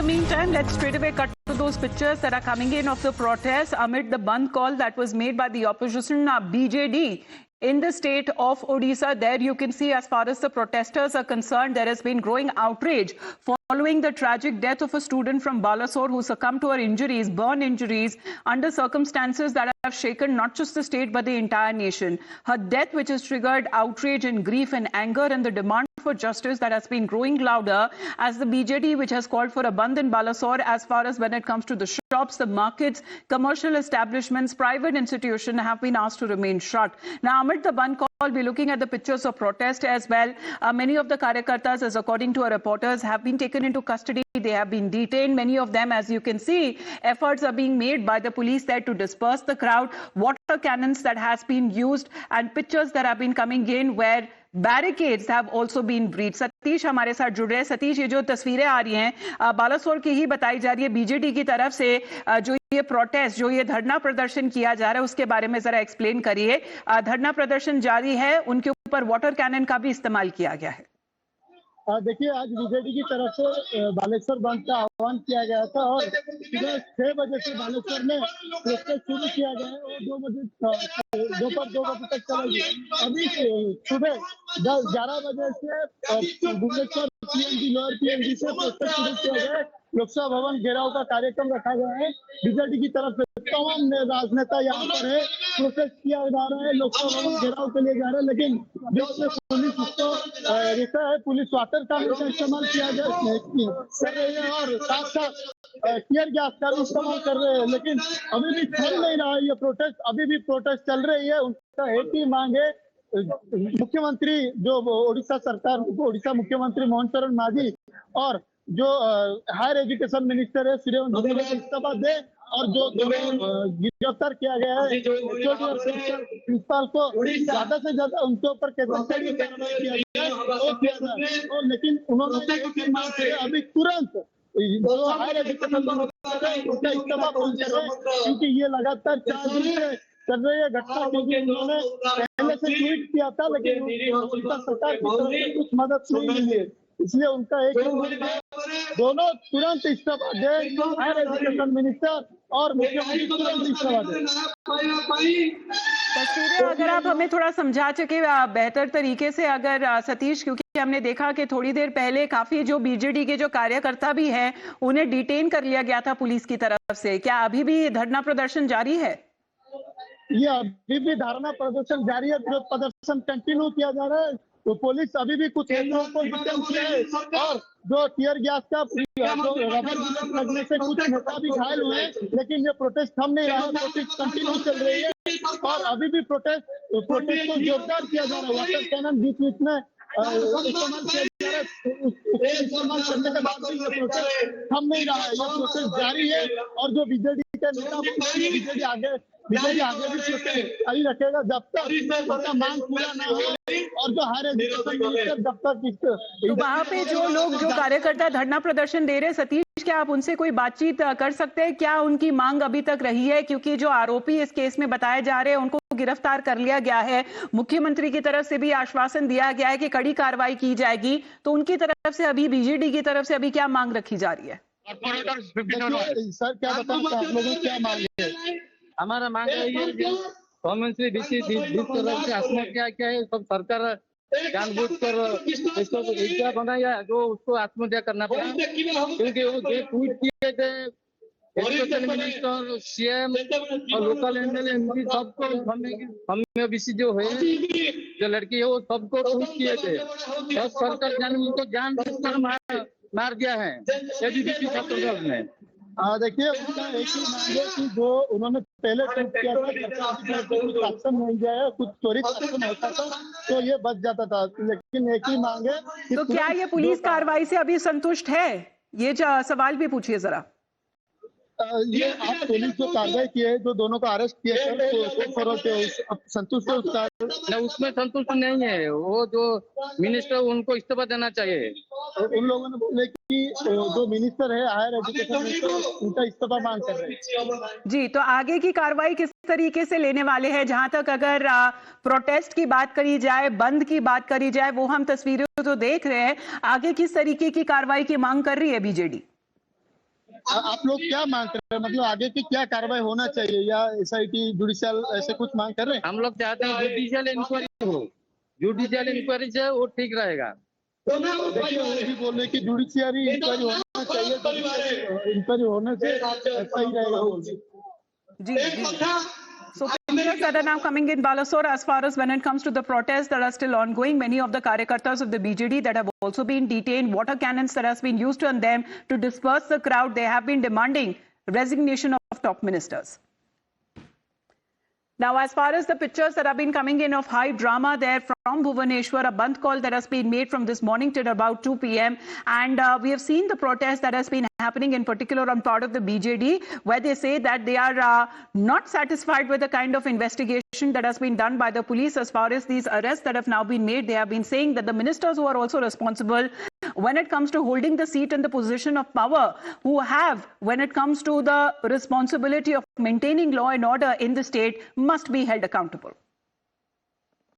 meantime, let's straight away cut to those pictures that are coming in of the protests amid the Bandh call that was made by the opposition BJD in the state of Odisha. There you can see, as far as the protesters are concerned, there has been growing outrage following the tragic death of a student from Balasore who succumbed to her injuries, burn injuries, under circumstances that have shaken not just the state but the entire nation. Her death, which has triggered outrage and grief and anger, and the demand for justice that has been growing louder as the BJD, which has called for a bandh in Balasore, as far as when it comes to the shops, the markets, commercial establishments, private institutions have been asked to remain shut. Now, amid the bandh call, we're looking at the pictures of protest as well. Many of the Karyakartas, as according to our reporters, have been taken into custody. They have been detained. Many of them, as you can see, efforts are being made by the police there to disperse the crowd. Water cannons that has been used, and pictures that have been coming in where barricades have also been breach. Satish हमारे साथ जुड़ रहे हैं। सतीश, ये जो तस्वीरें आ रही हैं बालासोर की ही बताई जा रही है, बीजेडी की तरफ से जो ये प्रोटेस्ट, जो ये धरना प्रदर्शन किया जा रहा है, उसके बारे में जरा एक्सप्लेन करिए। धरना प्रदर्शन जारी है, उनके ऊपर वाटर कैनन का भी इस्तेमाल किया गया है। देखिए, आज बीजेडी की तरफ से बालेश्वर बंद का आह्वान किया गया था और सुबह 6 बजे से बालेश्वर में प्रोटेस्ट शुरू किया गया है और 2 बजे दोपहर 2 बजे तक चलेगी। अभी सुबह 11 बजे से भुवनेश्वर पीएनजी, लोअर पीएनजी से प्रोटेस्ट शुरू किया गया है। लोकसभा भवन घेराव का कार्यक्रम रखा गया है। बीजेडी की तरफ से तमाम राजनेता यहाँ पर है, प्रोटेस्ट किया जा रहा है, लोकसभा भवन घेराव के लिए जा रहे हैं, लेकिन बीच में पुलिस उसको रोका है। पुलिस वाटर कैनन का इस्तेमाल किया कर रही है और साथ साथ टीयर गैस का भी इस्तेमाल कर रहे हैं, लेकिन अभी भी थम नहीं रहा है ये प्रोटेस्ट। अभी भी प्रोटेस्ट चल रही है। उनका एक ही मांग है, मुख्यमंत्री जो ओडिशा सरकार, ओडिशा मुख्यमंत्री मोहन चरण मांझी और जो हायर एजुकेशन मिनिस्टर है श्रीवन इस्तीफा दे और जो गिरफ्तार किया गया है प्रिंसिपल को ज्यादा से ज्यादा उनके ऊपर कार्रवाई किया जाए। और लेकिन उन्होंने मांग की अभी तुरंत जो हायर एजुकेशन उनका इस्तीफा पुलिस करे, क्योंकि ये लगातार 4 दिन से चल रही है घटना। क्योंकि उन्होंने पहले से ट्वीट किया था, लेकिन उनका सरकार की तरफ से कुछ मदद नहीं मिली है, इसलिए उनका एक दोनों तुरंत इस्तीफा दे, हायर एजुकेशन मिनिस्टर और मुख्यमंत्री तुरंत इस्तीफा दे। तस्वीरें अगर आप हमें थोड़ा समझा सके बेहतर तरीके से, अगर सतीश, क्योंकि हमने देखा कि थोड़ी देर पहले काफी जो बीजेडी के जो कार्यकर्ता भी हैं उन्हें डिटेन कर लिया गया था पुलिस की तरफ से। क्या अभी भी धरना प्रदर्शन जारी है? ये अभी भी धरना प्रदर्शन जारी है, विरोध प्रदर्शन कंटिन्यू किया जा रहा है। तो पुलिस अभी भी कुछ लोगों को डिटेन किया है और जो टीयर गैस का रबर बुलेट लगने से कुछ नेता भी घायल हुए हैं, लेकिन ये प्रोटेस्ट थम नहीं रहा है। प्रोटेस्ट कंटिन्यू चल रही है और अभी भी प्रोटेस्ट को जोरदार किया जा रहा है। वाटर कैनन बीच बीच में इस्तेमाल किया जा रहा है। इस्तेमाल करने के बाद भी ये प्रोटेस्ट थम नहीं रहा है, ये प्रोटेस्ट जारी है। और जो बीजेडी के नेता, बीजेडी आगे भी प्रोटेस्ट जारी रखेगा जब तक उनका मांग पूरा न हो और जो हायर एजुकेशन मिनिस्टर जब तक तो वहाँ पे जो लोग, जो कार्यकर्ता धरना प्रदर्शन दे रहे हैं, सतीश, क्या आप उनसे कोई बातचीत कर सकते हैं? क्या उनकी मांग अभी तक रही है? क्योंकि जो आरोपी इस केस में बताए जा रहे हैं उनको गिरफ्तार कर लिया गया है, मुख्यमंत्री की तरफ से भी आश्वासन दिया गया है कि कड़ी कार्रवाई की जाएगी, तो उनकी तरफ से अभी, बीजेडी की तरफ से अभी क्या मांग रखी जा रही है? सर क्या बताऊं, आप लोगों की क्या मांग है? हमारा मांग है ये गवर्नमेंट डीसी तरफ से आत्महत्या क्या है, सब सरकार जानबूझकर इसको क्या बनाया जो उसको आत्महत्या करना पड़ा, क्योंकि वो जो ट्वीट किए थे एजुकेशन मिनिस्टर, सीएम और लोकल एमएलए एमपी सबको हम बीसी जो है, जो लड़की है, वो सबको ट्वीट किए थे। सब सरकार उनको जानबूझकर मार दिया है एबीवीपी छात्र दल ने। देखिए, उनका एक ही मांग है कि जो उन्होंने पहले ट्वीट किया था कुछ एक्शन नहीं गया, कुछ त्वरित एक्शन होता था तो ये बच जाता था, लेकिन एक ही मांग है। तो क्या ये पुलिस कार्रवाई से अभी संतुष्ट है? ये सवाल भी पूछिए जरा। ये आप पुलिस जो कार्रवाई की है, जो दोनों को अरेस्ट किया है, संतुष्ट है उसका? उसमें संतुष्ट नहीं है। वो जो मिनिस्टर, उनको इस्तीफा देना चाहिए। उन लोगों ने बोले कि जो मिनिस्टर है हायर एजुकेशन मिनिस्टर, उनका इस्तीफा मांग कर रहे हैं। जी, तो आगे की कार्रवाई किस तरीके से लेने वाले हैं? जहां तक अगर प्रोटेस्ट की बात करी जाए, बंद की बात करी जाए, वो हम तस्वीरें तो देख रहे हैं, आगे किस तरीके की कार्रवाई की मांग कर रही है बीजेडी? आप लोग क्या मांग कर रहे हैं, मतलब आगे की क्या कार्रवाई होना चाहिए, या SIT जुडिशियल ऐसे कुछ मांग कर रहे हैं? हम लोग चाहते हैं जुडिशियल इंक्वायरी हो, जुडिशियल इंक्वायरी से वो ठीक रहेगा। देखिए वो भी बोल रहे कि जुडिशियरी इंक्वायरी होना चाहिए, इंक्वायरी होने से सही रहेगा। So pictures that are now coming in Balasore, as far as when it comes to the protests that are still ongoing, many of the Karyakartas of the BJD that have also been detained, water cannons that has been used on them to disperse the crowd, they have been demanding resignation of top ministers. Now, as far as the pictures that have been coming in of high drama there from Bhubaneswar, a Bandh call that has been made from this morning till about 2 p.m. And we have seen the protest that has been happening in particular on part of the BJD, where they say that they are not satisfied with the kind of investigation that has been done by the police as far as these arrests that have now been made. They have been saying that the ministers who are also responsible when it comes to holding the seat and the position of power, who have, when it comes to the responsibility of maintaining law and order in the state, must be held accountable.